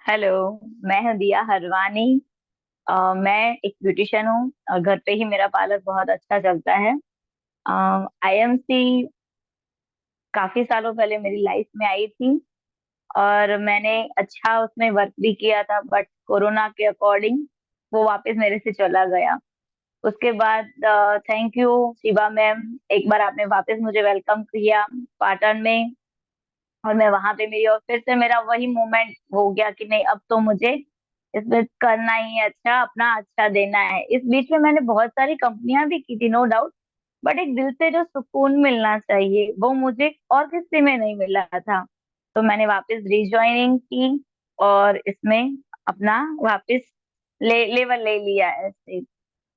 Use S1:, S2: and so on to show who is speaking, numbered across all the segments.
S1: Hello. मैं हूँ दिया हरवानी। मैं एक ब्यूटिशियन हूँ और घर पे ही मेरा पार्लर बहुत अच्छा चलता है। आईएमसी काफी सालों पहले मेरी लाइफ में आई थी और मैंने अच्छा उसमें वर्क भी किया था, बट कोरोना के अकॉर्डिंग वो वापस मेरे से चला गया। उसके बाद थैंक यू शिवा मैम, एक बार आपने वापस मुझे वेलकम किया पाटन में। और मैं वहां पे मेरी और फिर से मेरा वही मोमेंट हो गया कि नहीं, अब तो मुझे इसमें करना ही है, अच्छा अपना अच्छा देना है। इस बीच में मैंने बहुत सारी कंपनियां भी की थी, नो डाउट, बट एक दिल से जो सुकून मिलना चाहिए वो मुझे और किसी में नहीं मिला था। तो मैंने वापस रीज्वाइनिंग की और इसमें अपना वापस लेवल ले लिया ऐसे।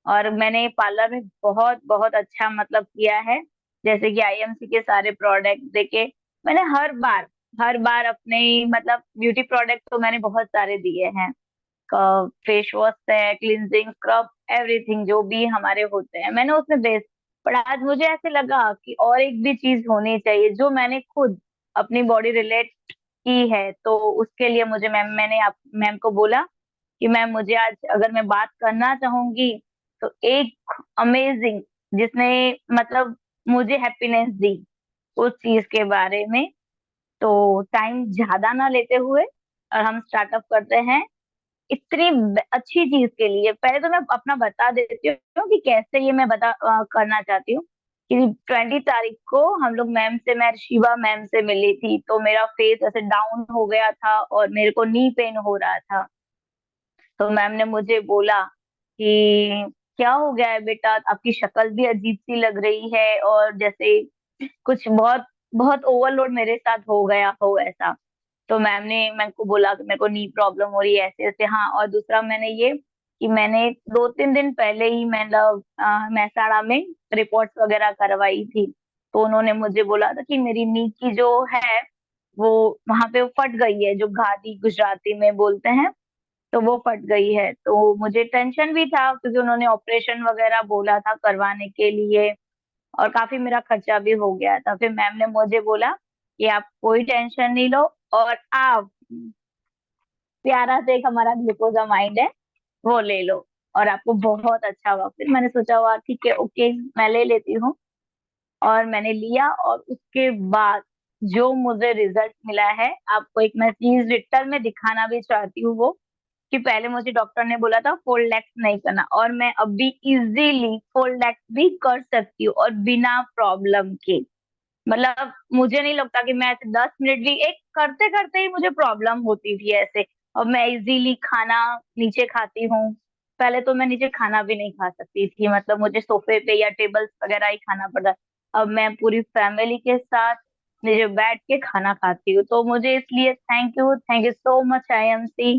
S1: और मैंने पार्लर में बहुत बहुत अच्छा मतलब किया है। जैसे कि आईएमसी के सारे प्रोडक्ट देके मैंने हर बार अपने मतलब ब्यूटी प्रोडक्ट तो मैंने बहुत सारे दिए हैं। फेस वॉश है, क्लिनजिंग स्क्रब, एवरीथिंग जो भी हमारे होते हैं मैंने उसमें बेस्ट। पर आज मुझे ऐसे लगा कि और एक भी चीज होनी चाहिए जो मैंने खुद अपनी बॉडी रिलेट की है। तो उसके लिए मैंने आप मैम को बोला कि मैम मुझे आज अगर मैं बात करना चाहूंगी तो एक अमेजिंग जिसने मतलब मुझे हैप्पीनेस दी उस चीज के बारे में। तो टाइम ज्यादा ना लेते हुए और हम स्टार्टअप करते हैं इतनी अच्छी चीज के लिए। पहले तो मैं अपना बता देती हूँ कि कैसे ये मैं करना चाहती हूँ। कि 20 तारीख को हम लोग मैं शिवा मैम से मिली थी, तो मेरा फेस ऐसे डाउन हो गया था और मेरे को नी पेन हो रहा था। तो मैम ने मुझे बोला कि क्या हो गया है बेटा, आपकी शक्ल भी अजीब सी लग रही है और जैसे कुछ बहुत बहुत ओवरलोड मेरे साथ हो गया हो ऐसा। तो मैम ने मेरे को बोला कि मेरे को नी प्रॉब्लम हो रही है ऐसे ऐसे। हाँ, और दूसरा मैंने ये कि मैंने 2-3 दिन पहले ही मतलब महसाड़ा में रिपोर्ट्स वगैरह करवाई थी। तो उन्होंने मुझे बोला था कि मेरी नी की जो है वो वहां पे फट गई है, जो घाटी गुजराती में बोलते हैं, तो वो फट गई है। तो मुझे टेंशन भी था क्योंकि उन्होंने ऑपरेशन वगैरह बोला था करवाने के लिए और काफी मेरा खर्चा भी हो गया था। फिर मैम ने मुझे बोला कि आप कोई टेंशन नहीं लो और आप प्यारा से एक हमारा ग्लूकोजामाइंड है वो ले लो और आपको बहुत अच्छा हुआ। फिर मैंने सोचा हुआ ठीक है, ओके, मैं ले लेती हूँ। और मैंने लिया और उसके बाद जो मुझे रिजल्ट मिला है आपको एक मैं चीज रिटर्न में दिखाना भी चाहती हूँ। वो कि पहले मुझे डॉक्टर ने बोला था फोल्ड लेग्स नहीं करना और मैं अभी इजीली फोल्ड लेग्स भी कर सकती हूँ और बिना प्रॉब्लम के। मतलब मुझे नहीं लगता कि मैं ऐसे 10 मिनट भी एक करते करते ही मुझे प्रॉब्लम होती थी ऐसे। अब मैं इजीली खाना नीचे खाती हूँ। पहले तो मैं नीचे खाना भी नहीं खा सकती थी, मतलब मुझे सोफे पे या टेबल्स वगैरह ही खाना पड़ता। अब मैं पूरी फैमिली के साथ नीचे बैठ के खाना खाती हूँ। तो मुझे इसलिए thank you so much IMC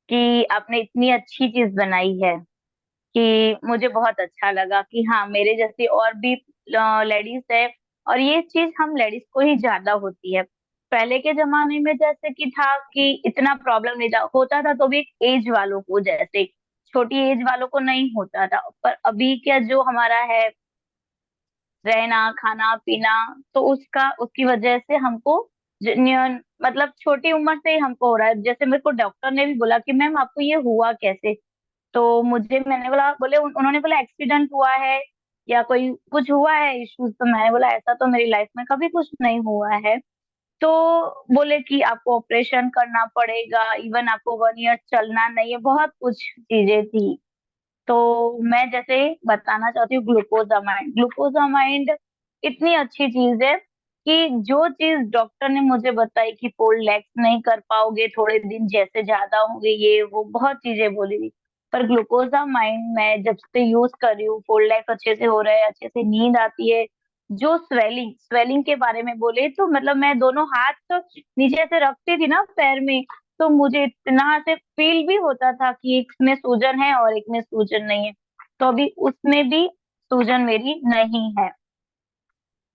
S1: कि आपने इतनी अच्छी चीज बनाई है कि मुझे बहुत अच्छा लगा कि हाँ मेरे जैसी और भी लेडीज है। और ये चीज हम लेडीज को ही ज्यादा होती है। पहले के जमाने में जैसे कि था कि इतना प्रॉब्लम नहीं था, होता था तो भी एक एज वालों को, जैसे छोटी एज वालों को नहीं होता था। पर अभी क्या जो हमारा है रहना खाना पीना, तो उसका उसकी वजह से हमको मतलब छोटी उम्र से ही हमको हो रहा है। जैसे मेरे को डॉक्टर ने भी बोला कि मैम आपको ये हुआ कैसे। तो मैंने बोला, उन्होंने बोला एक्सीडेंट हुआ है या कोई कुछ हुआ है इश्यूज। तो मैंने बोला ऐसा तो मेरी लाइफ में कभी कुछ नहीं हुआ है। तो बोले कि आपको ऑपरेशन करना पड़ेगा, इवन आपको 1 ईयर चलना नहीं है, बहुत कुछ चीजें थी। तो मैं जैसे बताना चाहती हूँ ग्लूकोजामाइंड इतनी अच्छी चीज है कि जो चीज डॉक्टर ने मुझे बताई कि फोल्ड लेग्स नहीं कर पाओगे थोड़े दिन, जैसे ज्यादा होंगे ये वो बहुत चीजें बोली थी। पर ग्लूकोजामाइंड मैं जब से यूज कर रही हूँ, फोल्ड लेग्स अच्छे से हो रहे हैं, अच्छे से नींद आती है। जो स्वेलिंग स्वेलिंग के बारे में बोले तो मतलब मैं दोनों हाथ तो नीचे से रखती थी ना पैर में, तो मुझे इतना से फील भी होता था कि एक में सूजन है और एक में सूजन नहीं है। तो अभी उसमें भी सूजन मेरी नहीं है।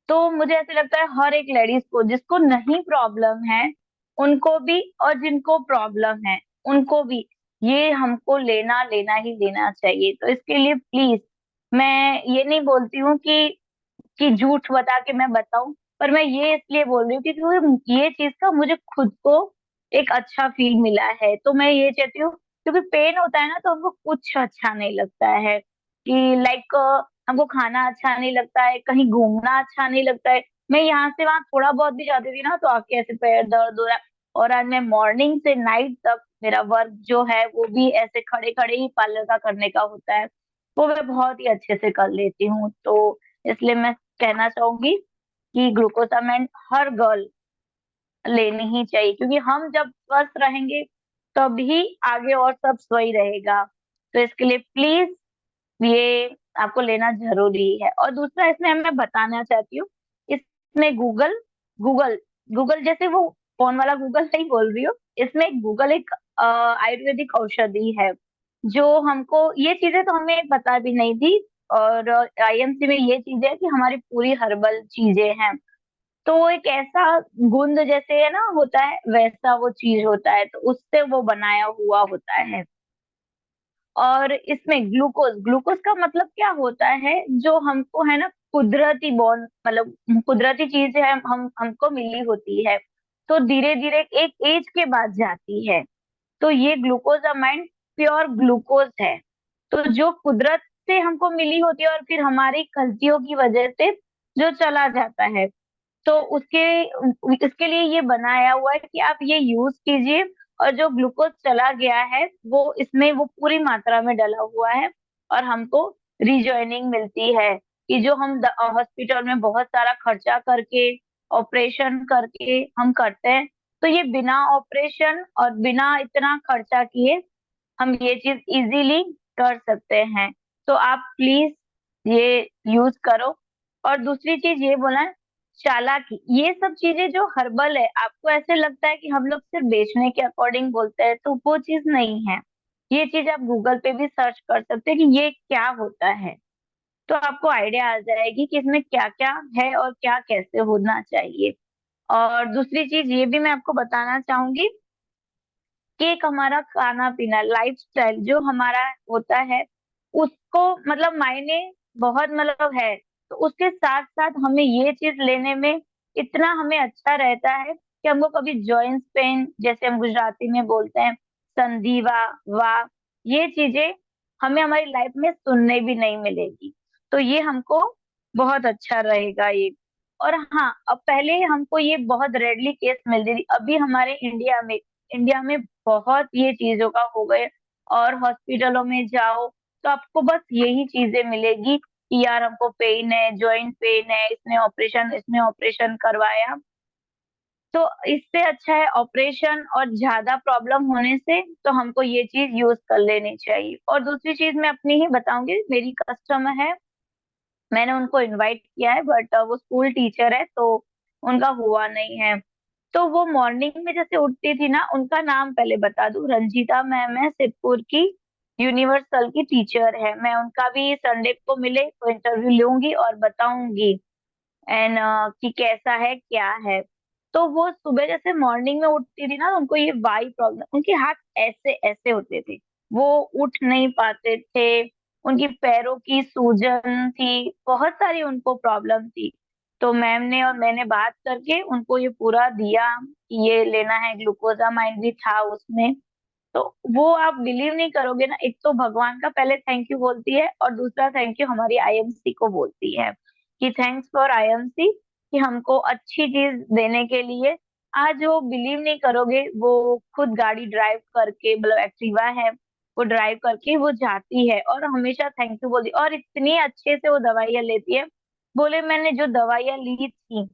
S1: तो मुझे ऐसे लगता है हर एक लेडीज को जिसको नहीं प्रॉब्लम है उनको भी, और जिनको प्रॉब्लम है उनको भी, ये हमको लेना लेना ही लेना चाहिए। तो इसके लिए प्लीज, मैं ये नहीं बोलती हूँ कि झूठ बता के मैं बताऊं, पर मैं ये इसलिए बोल रही हूँ क्योंकि ये चीज का मुझे खुद को एक अच्छा फील मिला है। तो मैं ये चाहती हूँ, क्योंकि पेन होता है ना तो हमको कुछ अच्छा नहीं लगता है, कि लाइक हमको खाना अच्छा नहीं लगता है, कहीं घूमना अच्छा नहीं लगता है। मैं यहाँ से वहां थोड़ा बहुत भी जाती थी ना तो आके ऐसे पैर दर्द हो रहा है। और आज मैं मॉर्निंग से नाइट तक मेरा वर्क जो है वो भी ऐसे खड़े खड़े ही पार्लर का करने का होता है, वो मैं बहुत ही अच्छे से कर लेती हूँ। तो इसलिए मैं कहना चाहूंगी कि ग्लूकोसामाइन हर गर्ल लेनी ही चाहिए, क्योंकि हम जब स्वस्थ रहेंगे तभी आगे और सब सही रहेगा। तो इसके लिए प्लीज ये आपको लेना जरूरी है। और दूसरा इसमें मैं बताना चाहती हूँ, इसमें गूगल गूगल गूगल जैसे वो फोन वाला गूगल नहीं बोल रही हूँ, इसमें गूगल एक आयुर्वेदिक औषधि है, जो हमको ये चीजें तो हमें पता भी नहीं थी। और आईएमसी में ये चीजें है कि हमारी पूरी हर्बल चीजें हैं। तो वो एक ऐसा गुंद जैसे है ना होता है, वैसा वो चीज होता है, तो उससे वो बनाया हुआ होता है। और इसमें ग्लूकोज ग्लूकोज का मतलब क्या होता है, जो हमको है ना कुदरती बॉन मतलब कुदरती चीज है, हम हमको मिली होती है, तो धीरे धीरे एक एज के बाद जाती है। तो ये ग्लूकोजामाइन प्योर ग्लूकोज है, तो जो कुदरत से हमको मिली होती है और फिर हमारी गलतियों की वजह से जो चला जाता है। तो उसके इसके लिए ये बनाया हुआ है कि आप ये यूज कीजिए। और जो ग्लूकोज चला गया है वो इसमें वो पूरी मात्रा में डला हुआ है, और हमको रिजॉइनिंग मिलती है। कि जो हम हॉस्पिटल में बहुत सारा खर्चा करके ऑपरेशन करके हम करते हैं, तो ये बिना ऑपरेशन और बिना इतना खर्चा किए हम ये चीज इजीली कर सकते हैं। तो आप प्लीज ये यूज करो। और दूसरी चीज ये बोला है, चालाकी, ये सब चीजें जो हर्बल है, आपको ऐसे लगता है कि हम लोग सिर्फ बेचने के अकॉर्डिंग बोलते हैं, तो वो चीज नहीं है। ये चीज आप गूगल पे भी सर्च कर सकते हैं कि ये क्या होता है, तो आपको आइडिया आ जाएगी कि इसमें क्या क्या है और क्या कैसे होना चाहिए। और दूसरी चीज ये भी मैं आपको बताना चाहूंगी कि एक हमारा खाना पीना लाइफस्टाइल जो हमारा होता है, उसको मतलब मायने बहुत मतलब है। तो उसके साथ साथ हमें ये चीज लेने में इतना हमें अच्छा रहता है कि हमको कभी जॉइंट्स पेन, जैसे हम गुजराती में बोलते हैं संधिवा, वाह, ये चीजें हमें हमारी लाइफ में सुनने भी नहीं मिलेगी। तो ये हमको बहुत अच्छा रहेगा ये। और हाँ, अब पहले हमको ये बहुत रेडली केस मिलती थी, अभी हमारे इंडिया में बहुत ये चीजों का हो गए। और हॉस्पिटलों में जाओ तो आपको बस यही चीजें मिलेगी कि यार हमको पेन है, जॉइंट पेन है, इसने ऑपरेशन करवाया। तो इससे अच्छा है ऑपरेशन और ज्यादा प्रॉब्लम होने से तो हमको ये चीज यूज कर लेनी चाहिए। और दूसरी चीज मैं अपनी ही बताऊंगी, मेरी कस्टमर है, मैंने उनको इनवाइट किया है, बट वो स्कूल टीचर है तो उनका हुआ नहीं है। तो वो मॉर्निंग में जैसे उठती थी ना, उनका नाम पहले बता दूं, रंजीता मैम है, सिद्धपुर की, यूनिवर्सल की टीचर है। मैं उनका भी संडे को मिले तो इंटरव्यू लूंगी और बताऊंगी एंड कि कैसा है क्या है। तो वो सुबह जैसे मॉर्निंग में उठती थी ना, उनको ये वाई प्रॉब्लम, उनके हाथ ऐसे ऐसे होते थे, वो उठ नहीं पाते थे, उनकी पैरों की सूजन थी, बहुत सारी उनको प्रॉब्लम थी। तो मैम ने और मैंने बात करके उनको ये पूरा दिया कि ये लेना है, ग्लूकोजामाइन भी था उसमें। तो वो आप बिलीव नहीं करोगे ना, एक तो भगवान का पहले थैंक यू बोलती है और दूसरा थैंक यू हमारी आईएमसी को बोलती है कि थैंक्स फॉर आईएमसी, कि हमको अच्छी चीज देने के लिए। आज वो बिलीव नहीं करोगे, वो खुद गाड़ी ड्राइव करके, मतलब एक्टिवा है, वो ड्राइव करके वो जाती है और हमेशा थैंक यू बोलती है, और इतनी अच्छे से वो दवाइयाँ लेती है। बोले मैंने जो दवाइयाँ ली थी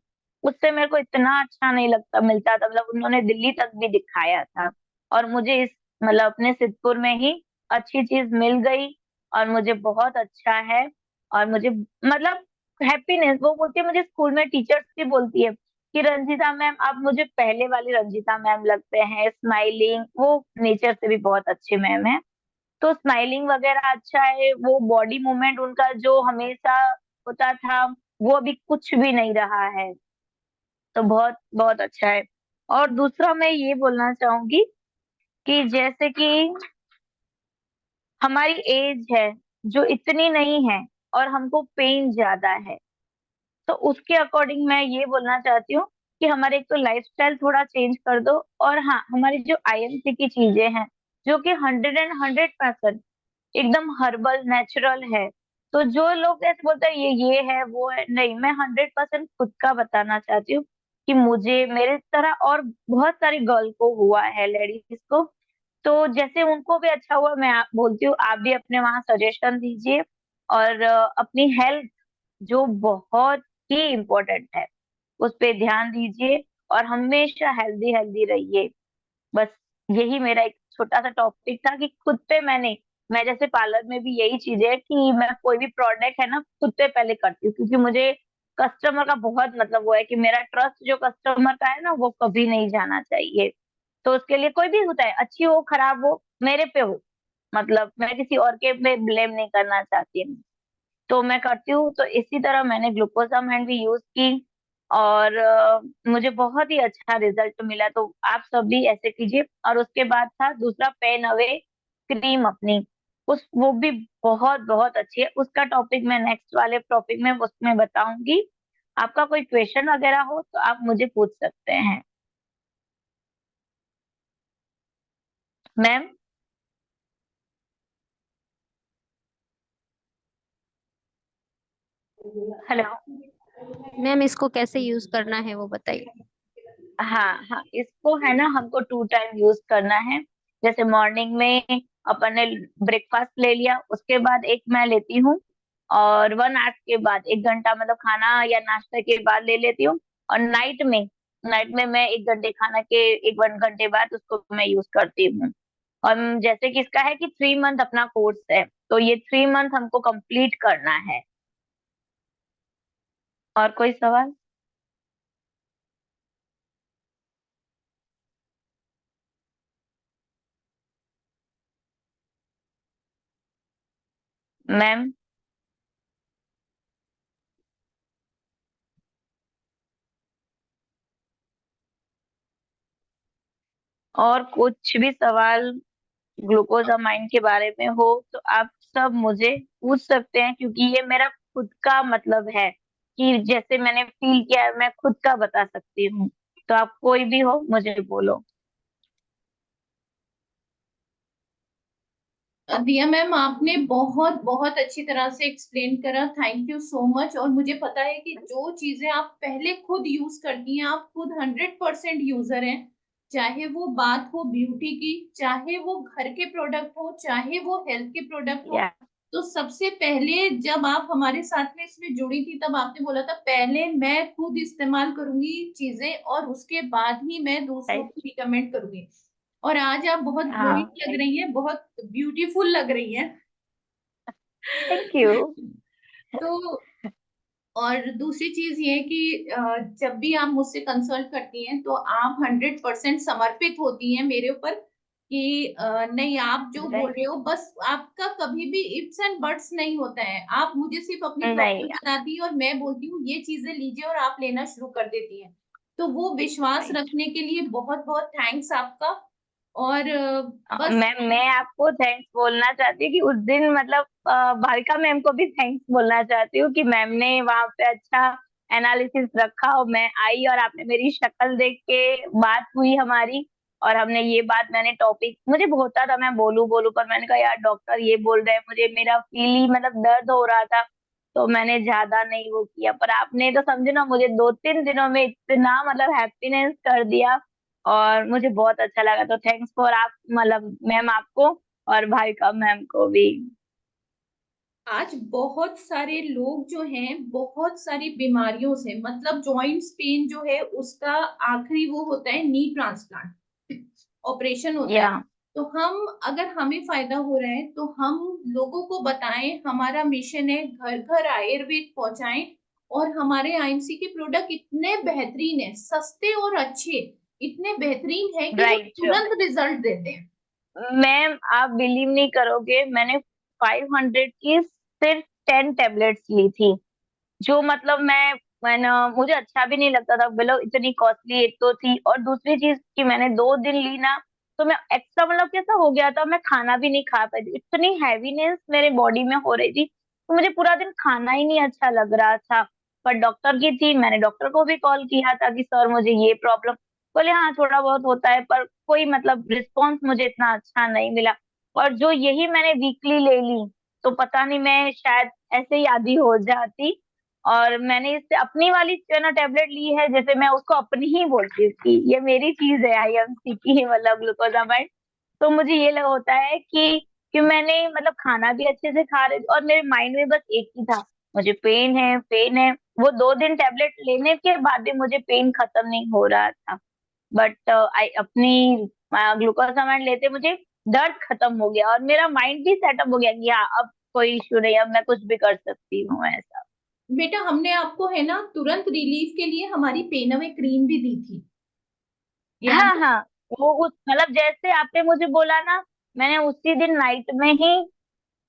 S1: उससे मेरे को इतना अच्छा नहीं लगता मिलता था, मतलब उन्होंने दिल्ली तक भी दिखाया था, और मुझे इस मतलब अपने सिद्धपुर में ही अच्छी चीज मिल गई, और मुझे बहुत अच्छा है। और मुझे मतलब हैप्पीनेस, वो बोलती है, मुझे स्कूल में टीचर्स भी बोलती है कि रंजिता मैम आप मुझे पहले वाली रंजिता मैम लगते हैं, स्माइलिंग, वो नेचर से भी बहुत अच्छे मैम है। तो स्माइलिंग वगैरह अच्छा है, वो बॉडी मूवमेंट उनका जो हमेशा होता था वो अभी कुछ भी नहीं रहा है। तो बहुत बहुत अच्छा है। और दूसरा मैं ये बोलना चाहूंगी कि जैसे कि हमारी एज है जो इतनी नहीं है और हमको पेन ज्यादा है, तो उसके अकॉर्डिंग मैं ये बोलना चाहती हूँ कि हमारे एक तो लाइफस्टाइल थोड़ा चेंज कर दो, और हाँ, हमारी जो आईएमसी की चीजें हैं जो कि 100% एकदम हर्बल नेचुरल है। तो जो लोग ऐसे बोलते हैं ये है वो है, नहीं, मैं 100% खुद का बताना चाहती हूँ कि मुझे मेरे तरह और बहुत सारी गर्ल को हुआ है, लेडीज को। तो जैसे उनको भी अच्छा हुआ, मैं बोलती हूँ आप भी अपने वहां सजेशन दीजिए। और अपनी हेल्थ जो बहुत ही इम्पोर्टेंट है उस पे ध्यान दीजिए, और हमेशा हेल्दी हेल्दी रहिए। बस यही मेरा एक छोटा सा टॉपिक था कि खुद पे मैं जैसे पार्लर में भी यही चीज है कि मैं कोई भी प्रोडक्ट है ना खुद पे पहले करती हूँ, क्योंकि मुझे कस्टमर का बहुत मतलब वो है कि मेरा ट्रस्ट जो कस्टमर का है ना वो कभी नहीं जाना चाहिए। तो उसके लिए कोई भी होता है, अच्छी हो खराब हो, मेरे पे हो, मतलब मैं किसी और के पे ब्लेम नहीं करना चाहती हूँ। तो मैं करती हूँ, तो इसी तरह मैंने ग्लूकोसामाइन भी यूज की, और मुझे बहुत ही अच्छा रिजल्ट मिला। तो आप सब भी ऐसे कीजिए। और उसके बाद था दूसरा, पेन अवे क्रीम अपनी, उस वो भी बहुत बहुत अच्छी है। उसका टॉपिक मैं नेक्स्ट वाले टॉपिक में उसमें बताऊंगी। आपका कोई क्वेश्चन वगैरह हो तो आप मुझे पूछ सकते हैं। मैम। हेलो।
S2: मैम इसको कैसे यूज करना है वो बताइए।
S1: हाँ हाँ, इसको है ना हमको 2 टाइम यूज करना है। जैसे मॉर्निंग में अपन ने ब्रेकफास्ट ले लिया, उसके बाद एक मैं लेती हूँ, और 1 आवर के बाद 1 घंटा मतलब खाना या नाश्ता के बाद ले लेती हूँ। और नाइट में मैं 1 घंटे खाना के 1 घंटे बाद उसको मैं यूज करती हूँ। और जैसे कि इसका है कि 3 मंथ अपना कोर्स है, तो ये 3 मंथ हमको कंप्लीट करना है। और कोई सवाल? मैम। और कुछ भी सवाल ग्लूकोजामाइन के बारे में हो तो आप सब मुझे पूछ सकते हैं, क्योंकि ये मेरा खुद का मतलब है कि जैसे मैंने फील किया है मैं खुद का बता सकती हूँ। तो आप कोई भी हो मुझे बोलो।
S2: दिया मैम, आपने बहुत बहुत अच्छी तरह से एक्सप्लेन करा, थैंक यू सो मच। और मुझे पता है कि जो चीजें आप पहले खुद यूज करती हैं, आप खुद 100% यूजर हैं। चाहे वो बात हो ब्यूटी की, चाहे वो घर के प्रोडक्ट हो, चाहे वो हेल्थ के प्रोडक्ट हो।
S1: या
S2: तो सबसे पहले जब आप हमारे साथ में इसमें जुड़ी थी, तब आपने बोला था पहले मैं खुद इस्तेमाल करूंगी चीजें और उसके बाद ही मैं दूसरों को
S1: राइट।
S2: रिकमेंड करूंगी। और आज आप बहुत
S1: हाँ
S2: ग्लोइंग लग
S1: राइट।
S2: रही हैं, बहुत ब्यूटीफुल लग रही हैं।
S1: Thank you.
S2: तो और दूसरी चीज ये है कि जब भी आप मुझसे कंसल्ट करती हैं तो आप 100% समर्पित होती हैं मेरे ऊपर कि नहीं, आप जो बोल
S1: राइट।
S2: रहे हो बस आपका कभी भी इफ्स एंड बट्स नहीं होता है। आप मुझे सिर्फ अपनी
S1: नहीं।
S2: प्रॉब्लम बताती हैं और मैं बोलती हूँ ये चीजें लीजिए और आप लेना शुरू कर देती हैं। तो वो विश्वास
S1: राइट।
S2: रखने के लिए बहुत बहुत थैंक्स आपका। और बस।
S1: मैं आपको थैंक्स बोलना चाहती हूँ कि उस दिन मतलब भाविका मैम को भी थैंक्स बोलना चाहती हूँ कि मैम ने वहां पे अच्छा एनालिसिस रखा, और मैं आई और आपने मेरी शक्ल देख के बात हुई हमारी। और हमने ये बात, मैंने टॉपिक मुझे होता था मैं बोलूं बोलूं, पर मैंने कहा यार डॉक्टर ये बोल रहे हैं, मुझे मेरा फील ही मतलब दर्द हो रहा था, तो मैंने ज्यादा नहीं वो किया। पर आपने तो समझे ना, मुझे 2-3 दिनों में इतना मतलब हैप्पीनेस कर दिया, और मुझे बहुत अच्छा लगा। तो थैंक्स फॉर आप मतलब मैम आपको, और भाविका मैम को भी।
S2: आज बहुत सारे लोग जो हैं बहुत सारी बीमारियों से, मतलब जॉइंट्स पेन जो है उसका आखिरी वो होता है नी ट्रांसप्लांट, ऑपरेशन होता है।
S1: या
S2: तो हम, अगर हमें फायदा हो रहा है तो हम लोगों को बताएं, हमारा मिशन है घर घर आयुर्वेद पहुंचाएं। और हमारे आईएमसी के प्रोडक्ट इतने बेहतरीन है, सस्ते और अच्छे, इतने बेहतरीन है कि वो
S1: राइट।
S2: तुरंत रिजल्ट देते हैं।
S1: मैम आप बिलीव नहीं करोगे, मैंने 500 की सिर्फ 10 टैबलेट्स ली थी। जो मतलब मैंने मुझे अच्छा भी नहीं लगता था, बोलो इतनी कॉस्टली एक तो थी, और दूसरी चीज कि मैंने 2 दिन ली ना, तो मैं एक्स्ट्रा मतलब कैसा हो गया था, मैं खाना भी नहीं खा पाई थी, इतनी हैवीनेस मेरे बॉडी में हो रही थी, तो मुझे पूरा दिन खाना ही नहीं अच्छा लग रहा था। पर डॉक्टर की थी, मैंने डॉक्टर को भी कॉल किया था कि सर मुझे ये प्रॉब्लम, बोले हाँ थोड़ा बहुत होता है, पर कोई मतलब रिस्पॉन्स मुझे इतना अच्छा नहीं मिला। और जो यही मैंने वीकली ले ली, तो पता नहीं मैं शायद ऐसे ही आदी हो जाती। और मैंने इससे अपनी वाली जो है ना टेबलेट ली है, जैसे मैं उसको अपनी ही बोलती हूँ कि ये मेरी चीज है, आईएमसी की, मतलब ग्लूकोजामाइड। तो मुझे ये लगा होता है कि मैंने मतलब खाना भी अच्छे से खा रही थी, और मेरे माइंड में बस एक ही था, मुझे पेन है, पेन है। वो 2 दिन टेबलेट लेने के बाद भी मुझे पेन खत्म नहीं हो रहा था। बट आई अपनी ग्लूकोसामाइड लेते मुझे दर्द खत्म हो गया, और मेरा माइंड भी सेटअप हो गया कि हाँ अब कोई इशू नहीं, अब मैं कुछ भी कर सकती हूँ ऐसा।
S2: बेटा हमने आपको है ना तुरंत रिलीफ के लिए हमारी पेन अवे क्रीम भी दी थी, याद
S1: हाँ
S2: है?
S1: हाँ, वो उस मतलब जैसे आपने मुझे बोला ना, मैंने उसी दिन नाइट में ही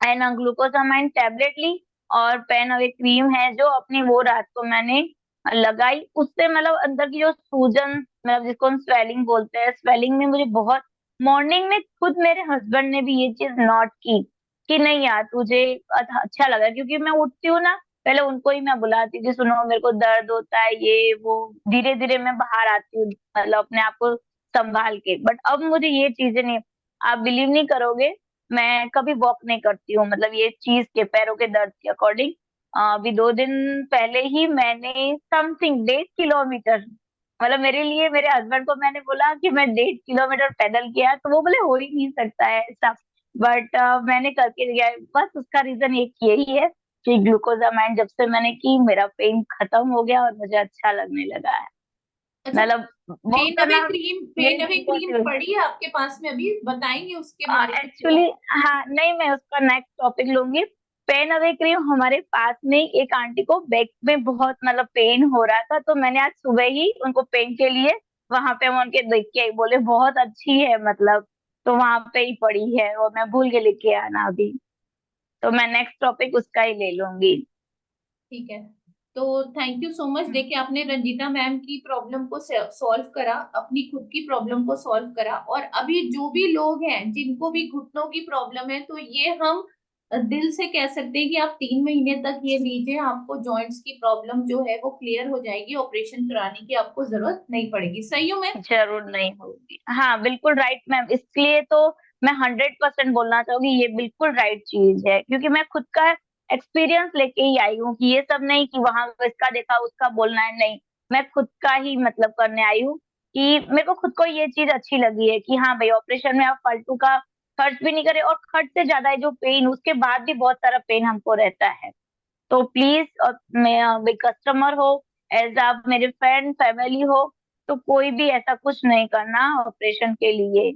S1: है ना ग्लूकोसामाइन टेबलेट ली, और पेन अवे क्रीम है जो अपनी, वो रात को मैंने लगाई। उससे मतलब अंदर की जो सूजन, मतलब जिसको हम स्वेलिंग बोलते हैं, स्वेलिंग में मुझे बहुत, मॉर्निंग में खुद मेरे हस्बैंड ने भी ये चीज नोट की कि नहीं यार तुझे अच्छा लगा, क्योंकि मैं उठती हूँ ना, पहले उनको ही मैं बुलाती थी, सुनो मेरे को दर्द होता है ये वो, धीरे धीरे मैं बाहर आती हूँ, मतलब अपने आप को संभाल के। बट अब मुझे ये चीजें नहीं, आप बिलीव नहीं करोगे, मैं कभी वॉक नहीं करती हूँ, मतलब ये चीज के पैरों के दर्द के अकॉर्डिंग। अभी 2 दिन पहले ही मैंने समथिंग 1.5 किलोमीटर, मतलब मेरे लिए, मेरे हस्बैंड को मैंने बोला कि मैं 1.5 किलोमीटर पैदल किया, तो वो बोले हो ही नहीं सकता है ऐसा। बट मैंने करके दिया है। बस उसका रीजन एक यही है कि ग्लूकोजामाइन जब से मैंने की, मेरा पेन खत्म हो गया और मुझे अच्छा लगने लगा है।
S2: अच्छा,
S1: मतलब वॉक करना
S2: पेन
S1: मेरे
S2: अवे
S1: लिए
S2: क्रीम
S1: पॉसिबल।
S2: पड़ी है आपके पास में? अभी बताएंगे उसके बारे में थोड़ा।
S1: एक्चुअली हाँ, नहीं मैं उसका नेक्स्ट टॉपिक लूंगी। पेन अवे क्रीम, हमारे पास में एक आंटी को बैक में बहुत मतलब पेन हो रहा था, तो मैंने आज सुबह ही उनको पेन के लिए वहां पे हम उनके देख के आई, बोले बहुत अच्छी है मतलब, तो वहां पे ही पड़ी है, और मैं भूल के लेके आना अभी। तो मैं नेक्स्ट टॉपिक उसका ही ले लूंगी।
S2: ठीक है, तो थैंक यू सो मच। देखिए आपने रंजीता मैम की प्रॉब्लम को सॉल्व करा, अपनी खुद की प्रॉब्लम को सॉल्व करा, और अभी जो भी लोग हैं जिनको भी घुटनों की प्रॉब्लम है, तो ये हम दिल से कह सकते हैं कि आप 3 महीने तक ये लीजिए, आपको जॉइंट्स की प्रॉब्लम जो है वो क्लियर हो जाएगी, ऑपरेशन कराने की आपको जरूरत नहीं पड़ेगी। सही हूँ मैं?
S1: जरूर नहीं होगी, हाँ बिल्कुल राइट मैम, इसलिए तो मैं 100% बोलना चाहूंगी, ये बिल्कुल राइट चीज है, क्योंकि मैं खुद का एक्सपीरियंस लेके ही आई हूँ, कि ये सब नहीं कि वहां इसका देखा उसका बोलना है, नहीं, मैं खुद का ही मतलब करने आई हूँ, कि मेरे को खुद को ये चीज अच्छी लगी है कि हाँ भाई ऑपरेशन में आप फालतू का खर्च भी नहीं करे, और खर्च से ज्यादा है जो पेन, उसके बाद भी बहुत सारा पेन हमको रहता है। तो प्लीज, मैं कस्टमर हो, एज आप मेरे फ्रेंड फैमिली हो, तो कोई भी ऐसा कुछ नहीं करना ऑपरेशन के लिए।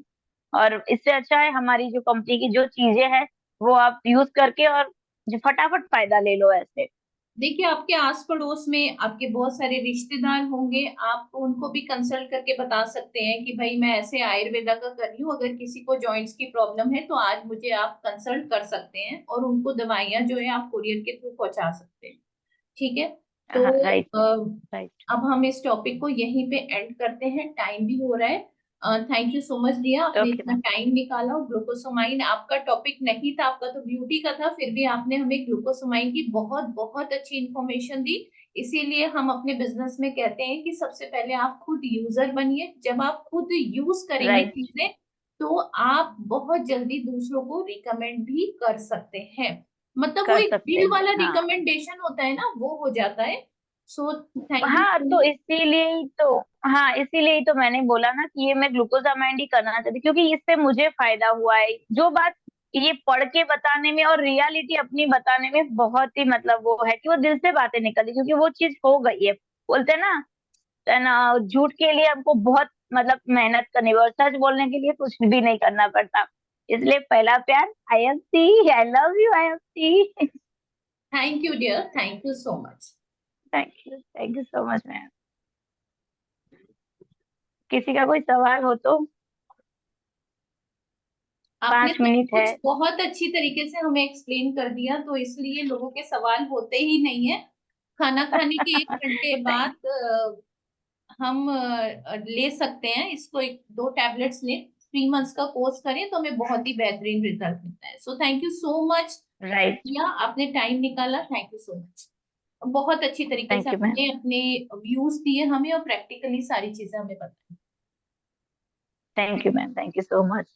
S1: और इससे अच्छा है हमारी जो कंपनी की जो चीजें हैं, वो आप यूज करके और जो फटाफट फायदा ले लो ऐसे।
S2: देखिए आपके आस पड़ोस में आपके बहुत सारे रिश्तेदार होंगे, आप उनको भी कंसल्ट करके बता सकते हैं कि भाई मैं ऐसे आयुर्वेदा का कर रही हूँ, अगर किसी को जॉइंट्स की प्रॉब्लम है तो आज मुझे आप कंसल्ट कर सकते हैं, और उनको दवाइयाँ जो है आप कुरियर के थ्रू पहुंचा सकते हैं। ठीक है, तो
S1: हाँ राइट मैम, राइट।
S2: अब हम इस टॉपिक को यहीं पे एंड करते हैं, टाइम भी हो रहा है। थैंक यू सो मच दिया, आपने
S1: ओके
S2: इतना
S1: मैम।
S2: टाइम निकाला। ग्लूकोसोमाइन आपका टॉपिक नहीं था, आपका तो ब्यूटी का था, फिर भी आपने हमें ग्लूकोसोमाइन की बहुत बहुत अच्छी इंफॉर्मेशन दी। इसीलिए हम अपने बिजनेस में कहते हैं कि सबसे पहले आप खुद यूजर बनिए, जब आप खुद यूज करेंगे
S1: राइट,
S2: चीजें तो आप बहुत जल्दी दूसरों को रिकमेंड भी कर सकते हैं। मतलब वो
S1: कर
S2: एक
S1: सकते
S2: दिल
S1: हैं
S2: वाला
S1: हाँ।
S2: रिकमेंडेशन होता है ना, वो हो जाता है। सो थैंक यू
S1: हाँ
S2: सो
S1: तो
S2: मच।
S1: इसीलिए ही तो, हाँ इसीलिए ही तो मैंने बोला ना कि ये मैं ग्लूकोजामाइंड ही करना चाहती, क्योंकि इससे मुझे फायदा हुआ है। जो बात ये पढ़ के बताने में और रियलिटी अपनी बताने में बहुत ही मतलब वो है कि वो दिल से बातें निकली, क्योंकि वो चीज हो गई है। बोलते हैं ना, है ना, झूठ के लिए हमको बहुत मतलब मेहनत करनी है, और सच बोलने के लिए कुछ भी नहीं करना पड़ता। इसलिए पहला प्यार IFC, I love you IFC.
S2: Thank you dear, thank you so much.
S1: Thank you so much ma'am. किसी का कोई सवाल हो तो,
S2: आपने
S1: 5 मिनट है।
S2: कुछ बहुत अच्छी तरीके से हमें एक्सप्लेन कर दिया, तो इसलिए लोगों के सवाल होते ही नहीं है। खाना खाने के 1 घंटे
S1: थैंक
S2: बाद हम ले सकते हैं इसको, 2 टैबलेट्स लें, 3 मंथ्स का कोर्स करें तो हमें बहुत ही बेहतरीन रिजल्ट मिलता है। So thank you so much.
S1: Right.
S2: या आपने टाइम निकाला, थैंक यू सो मच। बहुत अच्छी तरीके से
S1: थैंक यू मैम।
S2: आपने अपने व्यूज दिए हमें और प्रैक्टिकली सारी चीजें हमें बताई।
S1: Thank you ma'am, thank you so much.